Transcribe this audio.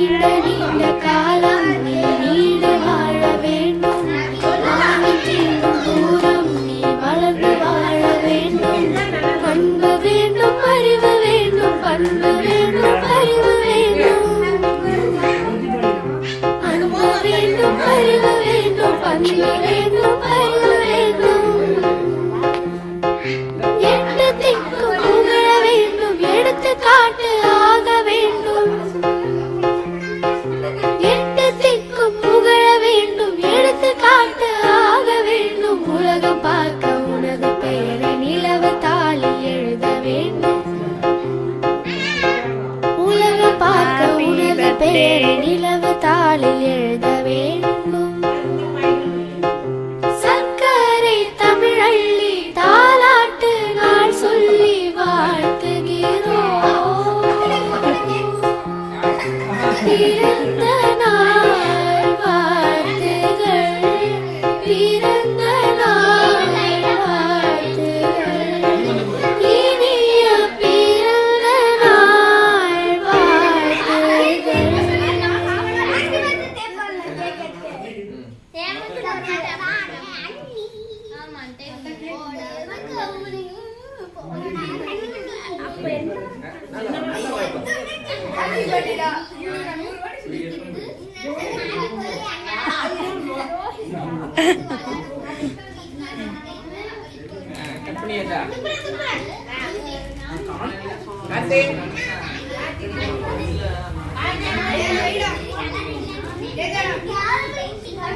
நீண்ட நீண்ட காலம் நீ நீடு வாழ வேண்டும். தூரம் நீ வளர்ந்து வாழ வேண்டும். அன்பு வேண்டும், அறிவு வேண்டும், பண்பு வேண்டும், அறிவு வேண்டும். அன்பு வேண்டும், அறிவு வேண்டும், பண்பு வேண்டும், அறிவு வேண்டும். எட்டு திக்கும் புகழ வேண்டும், எடுத்துக்காட்டு ஆக வேண்டும். எட்டு திக்கும் புகழ வேண்டும், எடுத்துக்காட்டு ஆக வேண்டும். உலகம் பார்க்க உனது பெயரை நிலவு தாளில் எழுத வேண்டும். உலகம் பார்க்க உனது பெயரை நிலவு தாளில் எழுத வேண்டும். சர்க்கரை தமிழள்ளி தாலாட்டு நாள் சொல்லி வாழ்த்துகிறோம். பிறந்த நாள் வாழ்த்துகள், பிறந்த நாள் வாழ்த்துகள், இனிய பிறந்த நாள் வாழ்த்துகள். Kata.